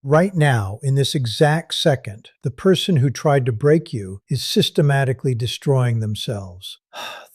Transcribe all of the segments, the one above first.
Right now, in this exact second, the person who tried to break you is systematically destroying themselves.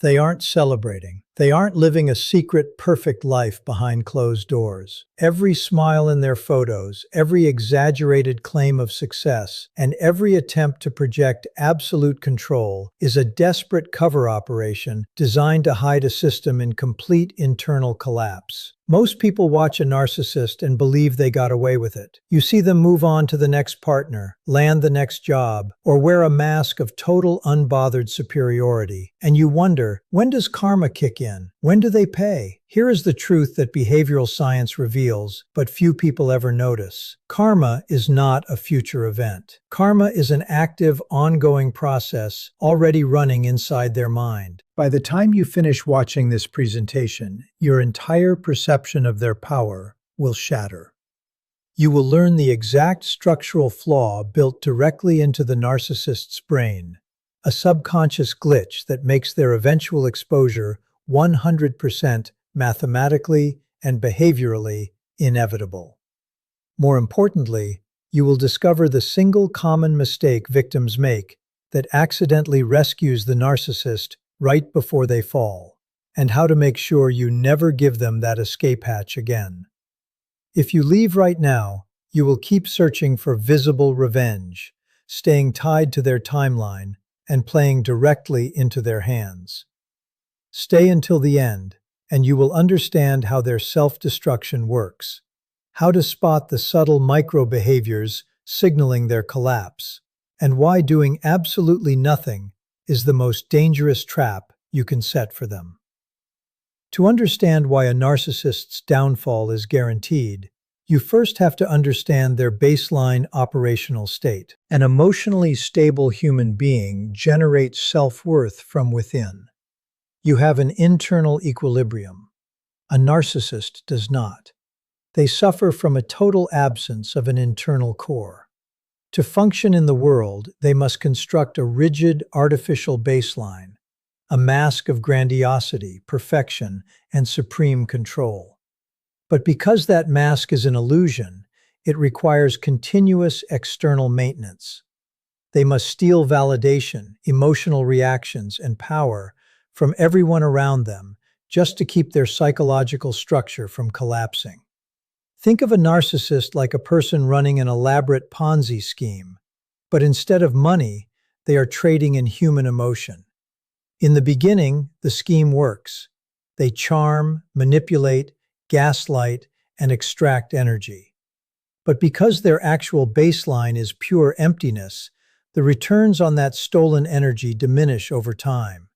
They aren't celebrating. They aren't living a secret, perfect life behind closed doors. Every smile in their photos, every exaggerated claim of success, and every attempt to project absolute control is a desperate cover operation designed to hide a system in complete internal collapse. Most people watch a narcissist and believe they got away with it. You see them move on to the next partner, land the next job, or wear a mask of total unbothered superiority. And you wonder, when does karma kick in? When do they pay? Here is the truth that behavioral science reveals, but few people ever notice. Karma is not a future event. Karma is an active, ongoing process already running inside their mind. By the time you finish watching this presentation, your entire perception of their power will shatter. You will learn the exact structural flaw built directly into the narcissist's brain, a subconscious glitch that makes their eventual exposure 100% mathematically and behaviorally inevitable. More importantly, you will discover the single common mistake victims make that accidentally rescues the narcissist right before they fall, and how to make sure you never give them that escape hatch again. If you leave right now, you will keep searching for visible revenge, staying tied to their timeline, and playing directly into their hands. Stay until the end, and you will understand how their self-destruction works, how to spot the subtle micro-behaviors signaling their collapse, and why doing absolutely nothing is the most dangerous trap you can set for them. To understand why a narcissist's downfall is guaranteed, you first have to understand their baseline operational state. An emotionally stable human being generates self-worth from within. You have an internal equilibrium. A narcissist does not. They suffer from a total absence of an internal core. To function in the world, they must construct a rigid, artificial baseline, a mask of grandiosity, perfection, and supreme control. But because that mask is an illusion, it requires continuous external maintenance. They must steal validation, emotional reactions, and power from everyone around them just to keep their psychological structure from collapsing. Think of a narcissist like a person running an elaborate Ponzi scheme, but instead of money, they are trading in human emotion. In the beginning, the scheme works. They charm, manipulate, gaslight, and extract energy. But because their actual baseline is pure emptiness, the returns on that stolen energy diminish over time.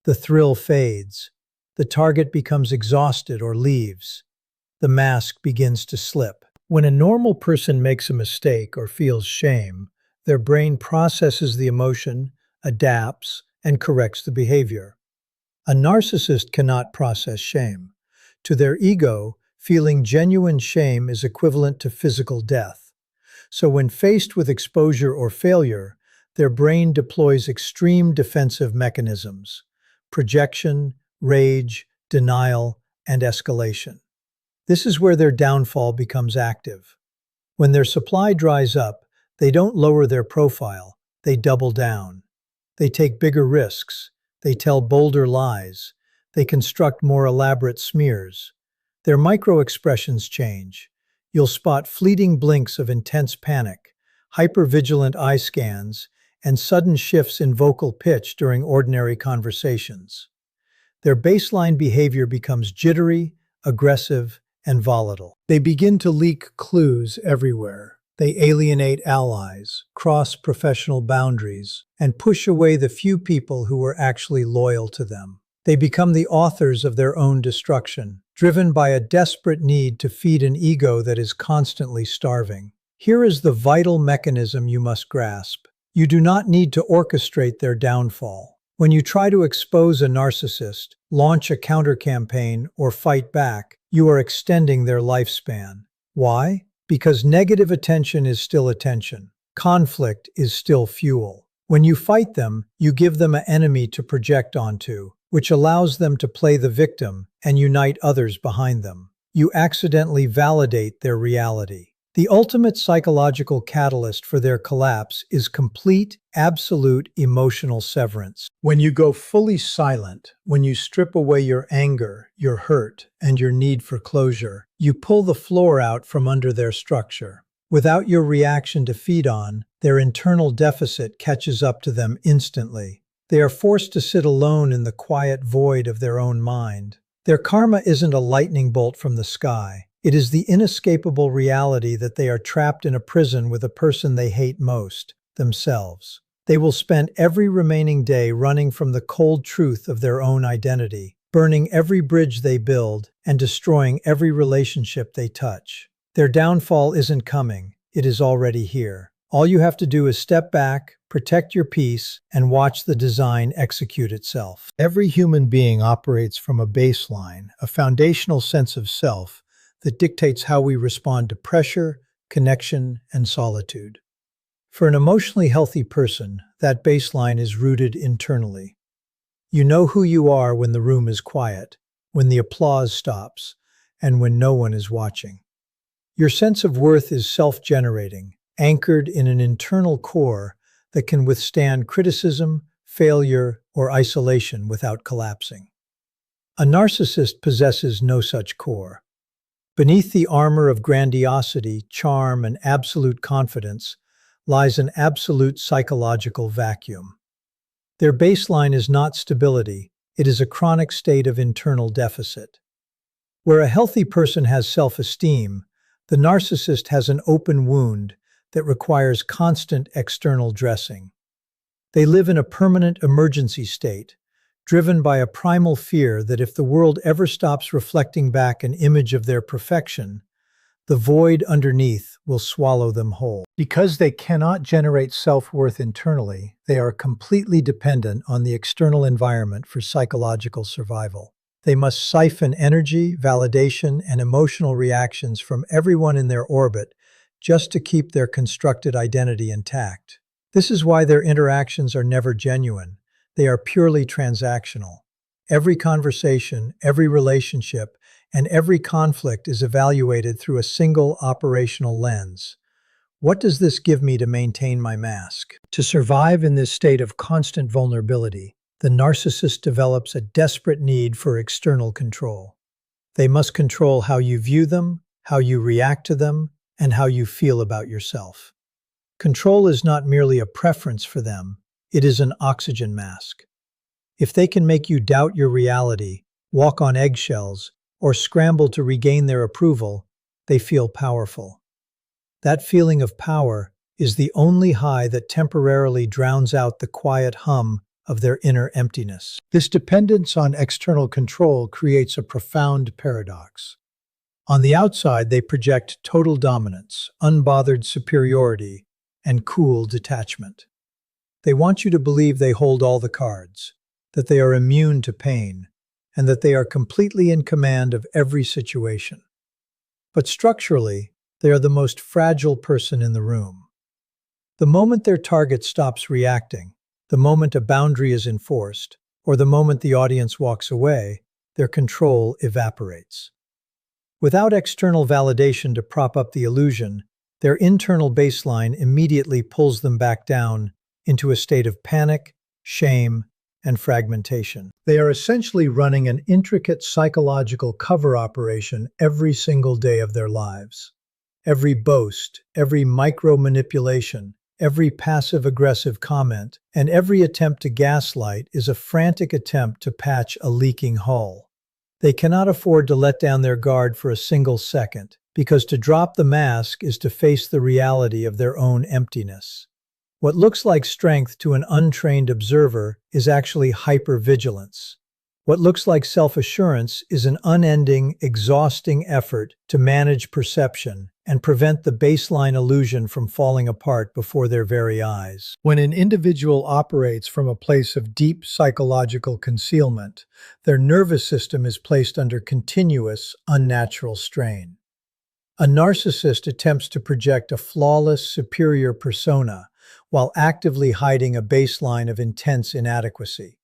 The thrill fades. The target becomes exhausted or leaves. The mask begins to slip. When a normal person makes a mistake or feels shame, their brain processes the emotion, adapts, and corrects the behavior. A narcissist cannot process shame. To their ego, feeling genuine shame is equivalent to physical death. So when faced with exposure or failure, their brain deploys extreme defensive mechanisms: projection, rage, denial, and escalation. This is where their downfall becomes active. When their supply dries up, they don't lower their profile, they double down. They take bigger risks, they tell bolder lies, they construct more elaborate smears. Their micro-expressions change. You'll spot fleeting blinks of intense panic, hyper-vigilant eye scans, and sudden shifts in vocal pitch during ordinary conversations. Their baseline behavior becomes jittery, aggressive, and volatile. They begin to leak clues everywhere. They alienate allies, cross professional boundaries, and push away the few people who were actually loyal to them. They become the authors of their own destruction, driven by a desperate need to feed an ego that is constantly starving. Here is the vital mechanism you must grasp. You do not need to orchestrate their downfall. When you try to expose a narcissist, launch a counter-campaign, or fight back, you are extending their lifespan. Why? Because negative attention is still attention. Conflict is still fuel. When you fight them, you give them an enemy to project onto, which allows them to play the victim and unite others behind them. You accidentally validate their reality. The ultimate psychological catalyst for their collapse is complete, absolute emotional severance. When you go fully silent, when you strip away your anger, your hurt, and your need for closure, you pull the floor out from under their structure. Without your reaction to feed on, their internal deficit catches up to them instantly. They are forced to sit alone in the quiet void of their own mind. Their karma isn't a lightning bolt from the sky. It is the inescapable reality that they are trapped in a prison with a person they hate most, themselves. They will spend every remaining day running from the cold truth of their own identity, burning every bridge they build, and destroying every relationship they touch. Their downfall isn't coming, it is already here. All you have to do is step back, protect your peace, and watch the design execute itself. Every human being operates from a baseline, a foundational sense of self, that dictates how we respond to pressure, connection, and solitude. For an emotionally healthy person, that baseline is rooted internally. You know who you are when the room is quiet, when the applause stops, and when no one is watching. Your sense of worth is self-generating, anchored in an internal core that can withstand criticism, failure, or isolation without collapsing. A narcissist possesses no such core. Beneath the armor of grandiosity, charm, and absolute confidence lies an absolute psychological vacuum. Their baseline is not stability, it is a chronic state of internal deficit. Where a healthy person has self-esteem, the narcissist has an open wound that requires constant external dressing. They live in a permanent emergency state, driven by a primal fear that if the world ever stops reflecting back an image of their perfection, the void underneath will swallow them whole. Because they cannot generate self-worth internally, they are completely dependent on the external environment for psychological survival. They must siphon energy, validation, and emotional reactions from everyone in their orbit just to keep their constructed identity intact. This is why their interactions are never genuine. They are purely transactional. Every conversation, every relationship, and every conflict is evaluated through a single operational lens. What does this give me to maintain my mask? To survive in this state of constant vulnerability, the narcissist develops a desperate need for external control. They must control how you view them, how you react to them, and how you feel about yourself. Control is not merely a preference for them, it is an oxygen mask. If they can make you doubt your reality, walk on eggshells, or scramble to regain their approval, they feel powerful. That feeling of power is the only high that temporarily drowns out the quiet hum of their inner emptiness. This dependence on external control creates a profound paradox. On the outside, they project total dominance, unbothered superiority, and cool detachment. They want you to believe they hold all the cards, that they are immune to pain, and that they are completely in command of every situation. But structurally, they are the most fragile person in the room. The moment their target stops reacting, the moment a boundary is enforced, or the moment the audience walks away, their control evaporates. Without external validation to prop up the illusion, their internal baseline immediately pulls them back down into a state of panic, shame, and fragmentation. They are essentially running an intricate psychological cover operation every single day of their lives. Every boast, every micro-manipulation, every passive-aggressive comment, and every attempt to gaslight is a frantic attempt to patch a leaking hull. They cannot afford to let down their guard for a single second, because to drop the mask is to face the reality of their own emptiness. What looks like strength to an untrained observer is actually hypervigilance. What looks like self-assurance is an unending, exhausting effort to manage perception and prevent the baseline illusion from falling apart before their very eyes. When an individual operates from a place of deep psychological concealment, their nervous system is placed under continuous, unnatural strain. A narcissist attempts to project a flawless, superior persona while actively hiding a baseline of intense inadequacy.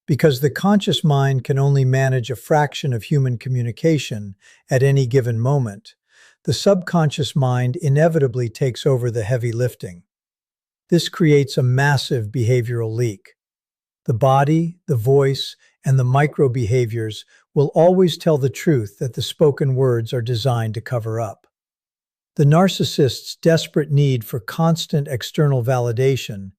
Because the conscious mind can only manage a fraction of human communication at any given moment, the subconscious mind inevitably takes over the heavy lifting. This creates a massive behavioral leak. The body, the voice, and the micro-behaviors will always tell the truth that the spoken words are designed to cover up. The narcissist's desperate need for constant external validation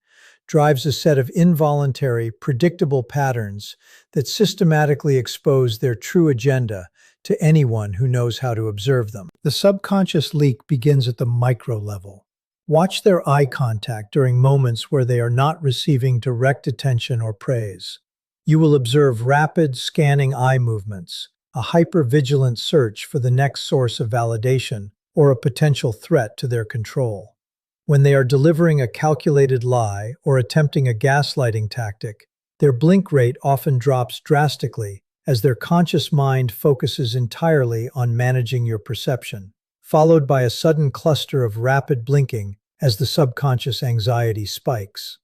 drives a set of involuntary, predictable patterns that systematically expose their true agenda to anyone who knows how to observe them. The subconscious leak begins at the micro level. Watch their eye contact during moments where they are not receiving direct attention or praise. You will observe rapid, scanning eye movements, a hyper-vigilant search for the next source of validation or a potential threat to their control. When they are delivering a calculated lie or attempting a gaslighting tactic, their blink rate often drops drastically as their conscious mind focuses entirely on managing your perception, followed by a sudden cluster of rapid blinking as the subconscious anxiety spikes.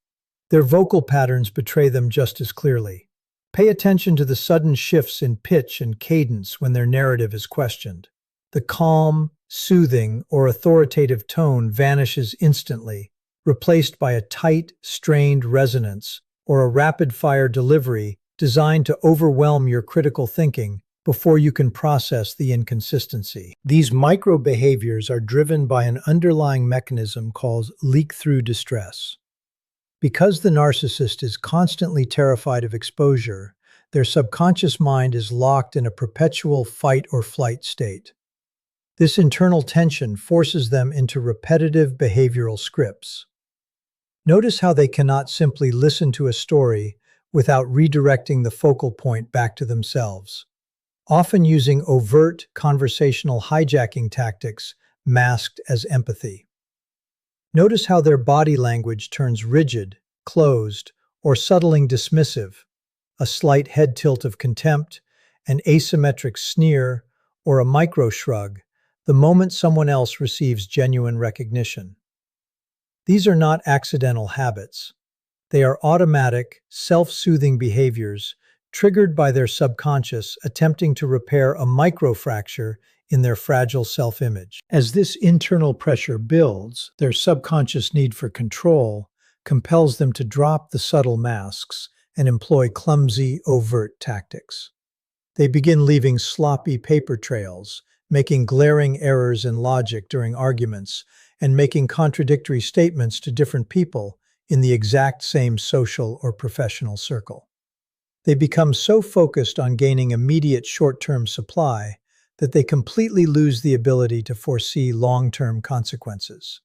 Their vocal patterns betray them just as clearly. Pay attention to the sudden shifts in pitch and cadence when their narrative is questioned. The calm, soothing, or authoritative tone vanishes instantly, replaced by a tight, strained resonance or a rapid-fire delivery designed to overwhelm your critical thinking before you can process the inconsistency. These micro-behaviors are driven by an underlying mechanism called leak-through distress. Because the narcissist is constantly terrified of exposure, their subconscious mind is locked in a perpetual fight-or-flight state. This internal tension forces them into repetitive behavioral scripts. Notice how they cannot simply listen to a story without redirecting the focal point back to themselves, often using overt conversational hijacking tactics masked as empathy. Notice how their body language turns rigid, closed, or subtly dismissive, a slight head tilt of contempt, an asymmetric sneer, or a micro-shrug, the moment someone else receives genuine recognition. These are not accidental habits. They are automatic, self-soothing behaviors triggered by their subconscious attempting to repair a microfracture in their fragile self-image. As this internal pressure builds, their subconscious need for control compels them to drop the subtle masks and employ clumsy, overt tactics. They begin leaving sloppy paper trails, making glaring errors in logic during arguments, and making contradictory statements to different people in the exact same social or professional circle. They become so focused on gaining immediate short-term supply that they completely lose the ability to foresee long-term consequences.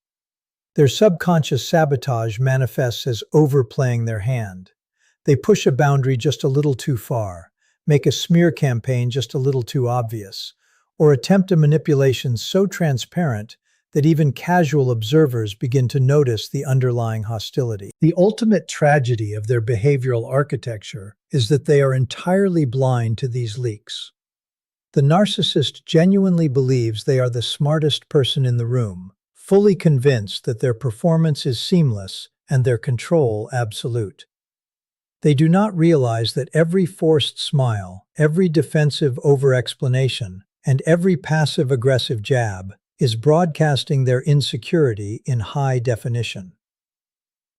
Their subconscious sabotage manifests as overplaying their hand. They push a boundary just a little too far, make a smear campaign just a little too obvious, or attempt a manipulation so transparent that even casual observers begin to notice the underlying hostility. The ultimate tragedy of their behavioral architecture is that they are entirely blind to these leaks. The narcissist genuinely believes they are the smartest person in the room, fully convinced that their performance is seamless and their control absolute. They do not realize that every forced smile, every defensive over-explanation, and every passive-aggressive jab is broadcasting their insecurity in high definition.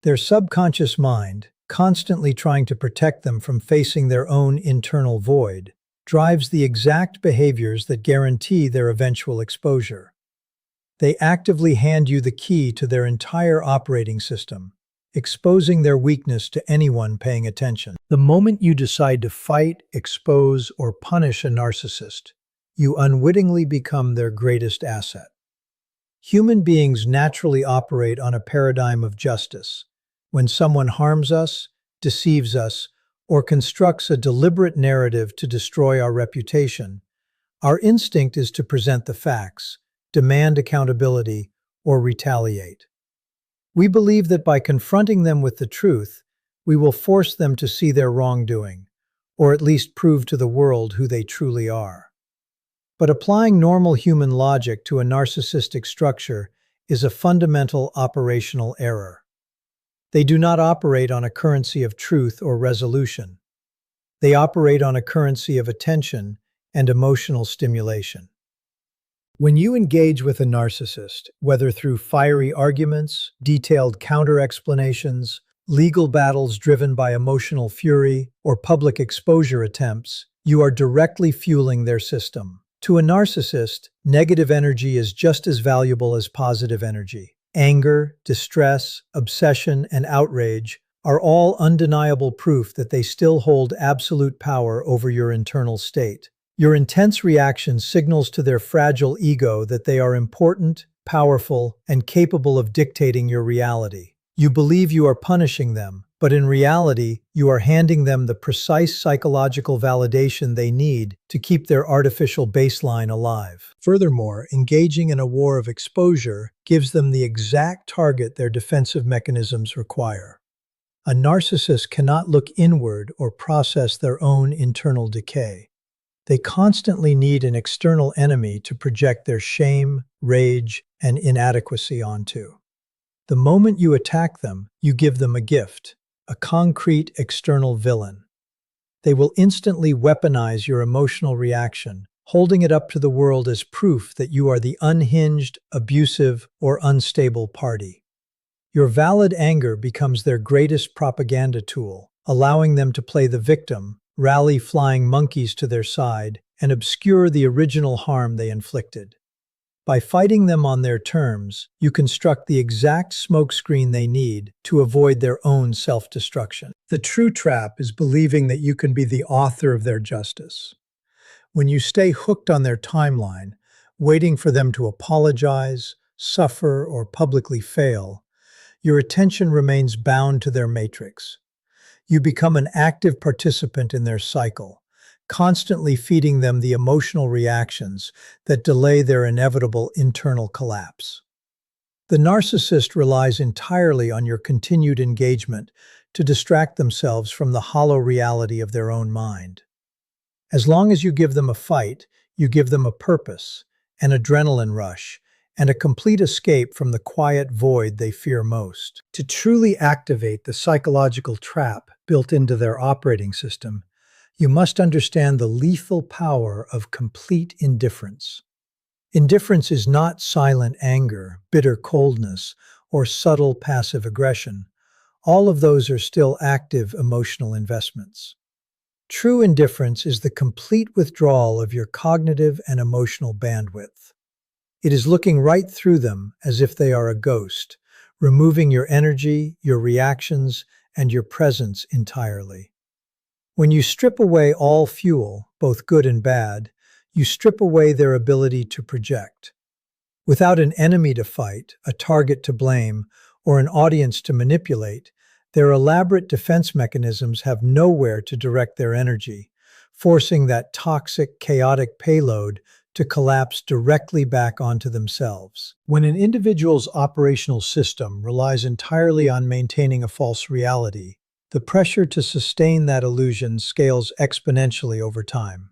Their subconscious mind, constantly trying to protect them from facing their own internal void, drives the exact behaviors that guarantee their eventual exposure. They actively hand you the key to their entire operating system, exposing their weakness to anyone paying attention. The moment you decide to fight, expose, or punish a narcissist, you unwittingly become their greatest asset. Human beings naturally operate on a paradigm of justice. When someone harms us, deceives us, or constructs a deliberate narrative to destroy our reputation, our instinct is to present the facts, demand accountability, or retaliate. We believe that by confronting them with the truth, we will force them to see their wrongdoing, or at least prove to the world who they truly are. But applying normal human logic to a narcissistic structure is a fundamental operational error. They do not operate on a currency of truth or resolution. They operate on a currency of attention and emotional stimulation. When you engage with a narcissist, whether through fiery arguments, detailed counter-explanations, legal battles driven by emotional fury, or public exposure attempts, you are directly fueling their system. To a narcissist, negative energy is just as valuable as positive energy. Anger, distress, obsession, and outrage are all undeniable proof that they still hold absolute power over your internal state. Your intense reaction signals to their fragile ego that they are important, powerful, and capable of dictating your reality. You believe you are punishing them, but in reality, you are handing them the precise psychological validation they need to keep their artificial baseline alive. Furthermore, engaging in a war of exposure gives them the exact target their defensive mechanisms require. A narcissist cannot look inward or process their own internal decay. They constantly need an external enemy to project their shame, rage, and inadequacy onto. The moment you attack them, you give them a gift, a concrete external villain. They will instantly weaponize your emotional reaction, holding it up to the world as proof that you are the unhinged, abusive, or unstable party. Your valid anger becomes their greatest propaganda tool, allowing them to play the victim, rally flying monkeys to their side, and obscure the original harm they inflicted. By fighting them on their terms, you construct the exact smokescreen they need to avoid their own self-destruction. The true trap is believing that you can be the author of their justice. When you stay hooked on their timeline, waiting for them to apologize, suffer, or publicly fail, your attention remains bound to their matrix. You become an active participant in their cycle, constantly feeding them the emotional reactions that delay their inevitable internal collapse. The narcissist relies entirely on your continued engagement to distract themselves from the hollow reality of their own mind. As long as you give them a fight, you give them a purpose, an adrenaline rush, and a complete escape from the quiet void they fear most. To truly activate the psychological trap built into their operating system, you must understand the lethal power of complete indifference. Indifference is not silent anger, bitter coldness, or subtle passive aggression. All of those are still active emotional investments. True indifference is the complete withdrawal of your cognitive and emotional bandwidth. It is looking right through them as if they are a ghost, removing your energy, your reactions, and your presence entirely. When you strip away all fuel, both good and bad, you strip away their ability to project. Without an enemy to fight, a target to blame, or an audience to manipulate, their elaborate defense mechanisms have nowhere to direct their energy, forcing that toxic, chaotic payload to collapse directly back onto themselves. When an individual's operational system relies entirely on maintaining a false reality, the pressure to sustain that illusion scales exponentially over time.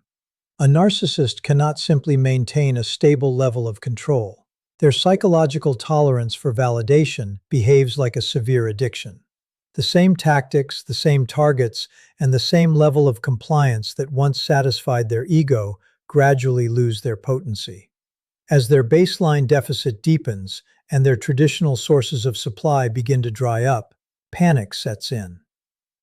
A narcissist cannot simply maintain a stable level of control. Their psychological tolerance for validation behaves like a severe addiction. The same tactics, the same targets, and the same level of compliance that once satisfied their ego gradually lose their potency. As their baseline deficit deepens and their traditional sources of supply begin to dry up, panic sets in.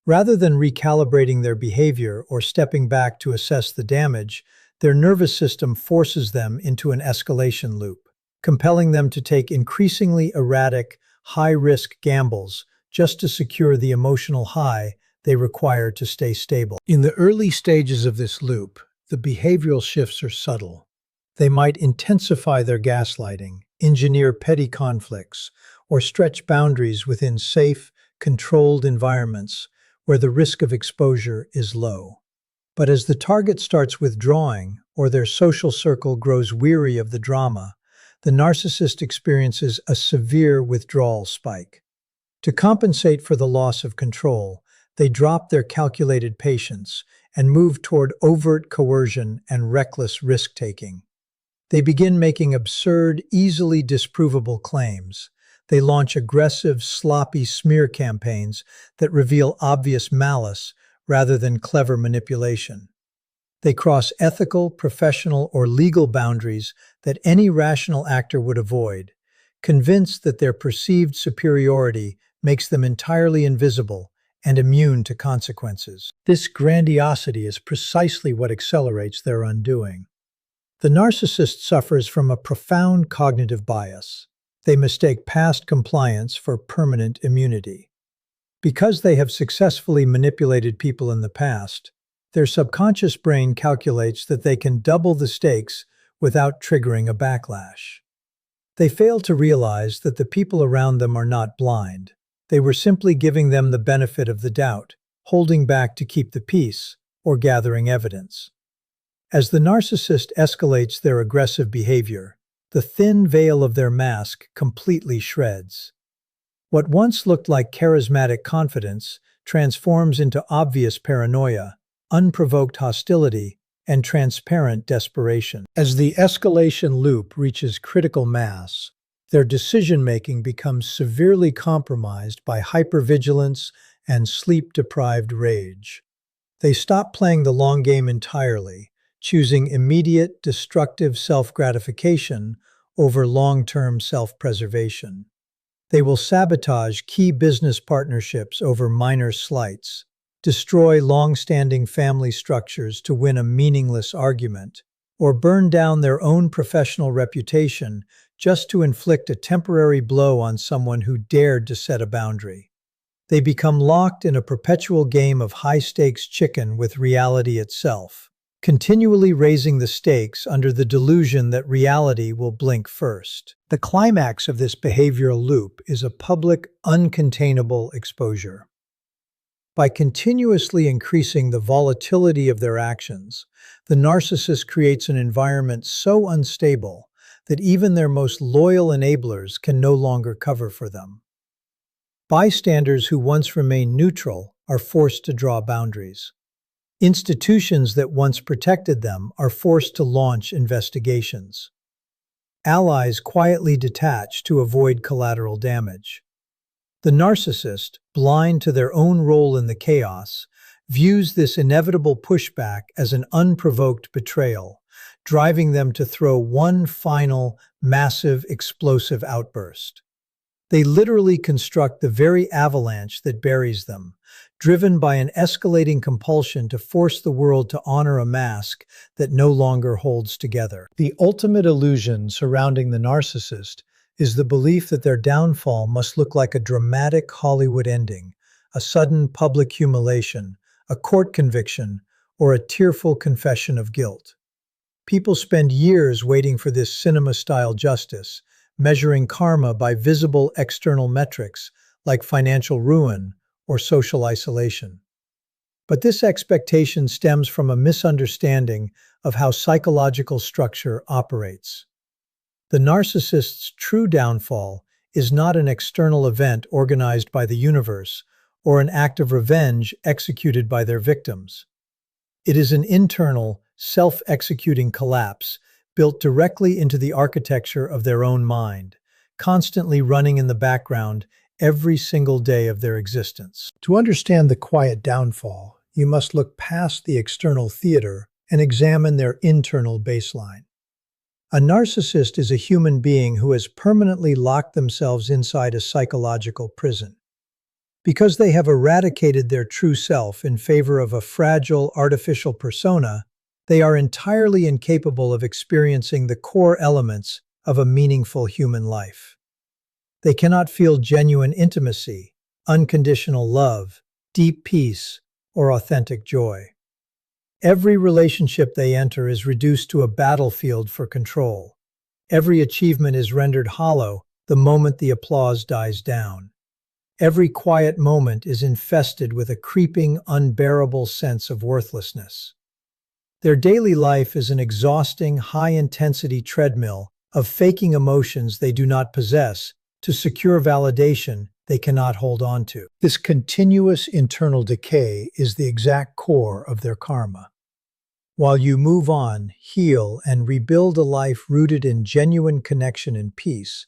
Rather than recalibrating their behavior or stepping back to assess the damage, their nervous system forces them into an escalation loop, compelling them to take increasingly erratic, high-risk gambles just to secure the emotional high they require to stay stable. In the early stages of this loop, the behavioral shifts are subtle. They might intensify their gaslighting, engineer petty conflicts, or stretch boundaries within safe, controlled environments where the risk of exposure is low. But as the target starts withdrawing, or their social circle grows weary of the drama, the narcissist experiences a severe withdrawal spike. To compensate for the loss of control, they drop their calculated patience and move toward overt coercion and reckless risk-taking. They begin making absurd, easily disprovable claims. They launch aggressive, sloppy smear campaigns that reveal obvious malice rather than clever manipulation. They cross ethical, professional, or legal boundaries that any rational actor would avoid, convinced that their perceived superiority makes them entirely invisible and immune to consequences. This grandiosity is precisely what accelerates their undoing. The narcissist suffers from a profound cognitive bias. They mistake past compliance for permanent immunity. Because they have successfully manipulated people in the past, their subconscious brain calculates that they can double the stakes without triggering a backlash. They fail to realize that the people around them are not blind. They were simply giving them the benefit of the doubt, holding back to keep the peace, or gathering evidence. As the narcissist escalates their aggressive behavior, the thin veil of their mask completely shreds. What once looked like charismatic confidence transforms into obvious paranoia, unprovoked hostility, and transparent desperation. As the escalation loop reaches critical mass, their decision-making becomes severely compromised by hypervigilance and sleep-deprived rage. They stop playing the long game entirely, choosing immediate, destructive self-gratification over long-term self-preservation. They will sabotage key business partnerships over minor slights, destroy long-standing family structures to win a meaningless argument, or burn down their own professional reputation just to inflict a temporary blow on someone who dared to set a boundary. They become locked in a perpetual game of high-stakes chicken with reality itself, continually raising the stakes under the delusion that reality will blink first. The climax of this behavioral loop is a public, uncontainable exposure. By continuously increasing the volatility of their actions, the narcissist creates an environment so unstable that even their most loyal enablers can no longer cover for them. Bystanders who once remained neutral are forced to draw boundaries. Institutions that once protected them are forced to launch investigations. Allies quietly detach to avoid collateral damage. The narcissist, blind to their own role in the chaos, views this inevitable pushback as an unprovoked betrayal, driving them to throw one final, massive, explosive outburst. They literally construct the very avalanche that buries them, driven by an escalating compulsion to force the world to honor a mask that no longer holds together. The ultimate illusion surrounding the narcissist is the belief that their downfall must look like a dramatic Hollywood ending, a sudden public humiliation, a court conviction, or a tearful confession of guilt. People spend years waiting for this cinema-style justice, measuring karma by visible external metrics like financial ruin or social isolation. But this expectation stems from a misunderstanding of how psychological structure operates. The narcissist's true downfall is not an external event organized by the universe or an act of revenge executed by their victims. It is an internal, self-executing collapse built directly into the architecture of their own mind, constantly running in the background every single day of their existence. To understand the quiet downfall, you must look past the external theater and examine their internal baseline. A narcissist is a human being who has permanently locked themselves inside a psychological prison. Because they have eradicated their true self in favor of a fragile, artificial persona, they are entirely incapable of experiencing the core elements of a meaningful human life. They cannot feel genuine intimacy, unconditional love, deep peace, or authentic joy. Every relationship they enter is reduced to a battlefield for control. Every achievement is rendered hollow the moment the applause dies down. Every quiet moment is infested with a creeping, unbearable sense of worthlessness. Their daily life is an exhausting, high-intensity treadmill of faking emotions they do not possess to secure validation they cannot hold on to. This continuous internal decay is the exact core of their karma. While you move on, heal, and rebuild a life rooted in genuine connection and peace,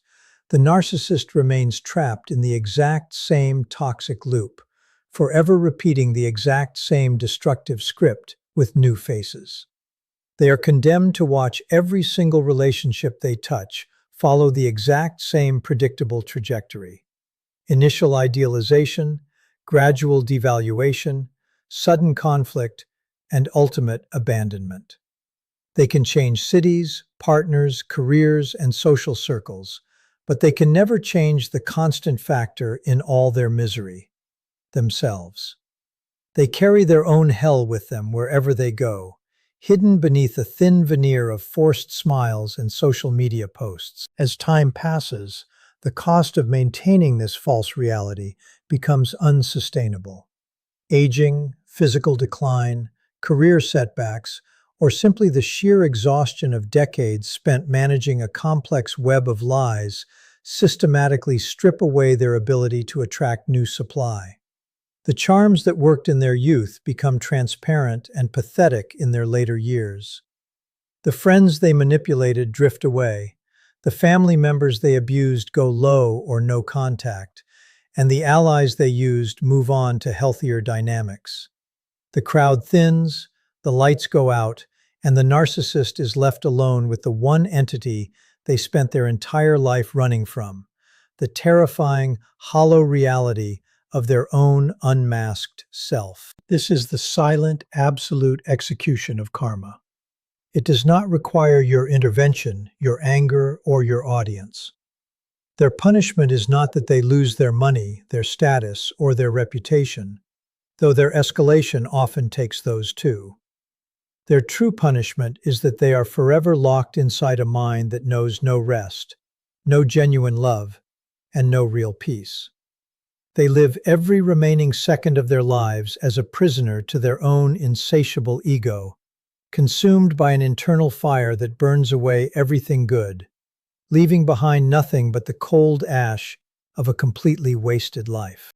the narcissist remains trapped in the exact same toxic loop, forever repeating the exact same destructive script with new faces. They are condemned to watch every single relationship they touch follow the exact same predictable trajectory. Initial idealization, gradual devaluation, sudden conflict, and ultimate abandonment. They can change cities, partners, careers, and social circles, but they can never change the constant factor in all their misery: themselves. They carry their own hell with them wherever they go, hidden beneath a thin veneer of forced smiles and social media posts. As time passes, the cost of maintaining this false reality becomes unsustainable. Aging, physical decline, career setbacks, or simply the sheer exhaustion of decades spent managing a complex web of lies systematically strip away their ability to attract new supply. The charms that worked in their youth become transparent and pathetic in their later years. The friends they manipulated drift away, the family members they abused go low or no contact, and the allies they used move on to healthier dynamics. The crowd thins, the lights go out, and the narcissist is left alone with the one entity they spent their entire life running from: the terrifying, hollow reality of their own unmasked self. This is the silent, absolute execution of karma. It does not require your intervention, your anger, or your audience. Their punishment is not that they lose their money, their status, or their reputation, though their escalation often takes those too. Their true punishment is that they are forever locked inside a mind that knows no rest, no genuine love, and no real peace. They live every remaining second of their lives as a prisoner to their own insatiable ego, consumed by an internal fire that burns away everything good, leaving behind nothing but the cold ash of a completely wasted life.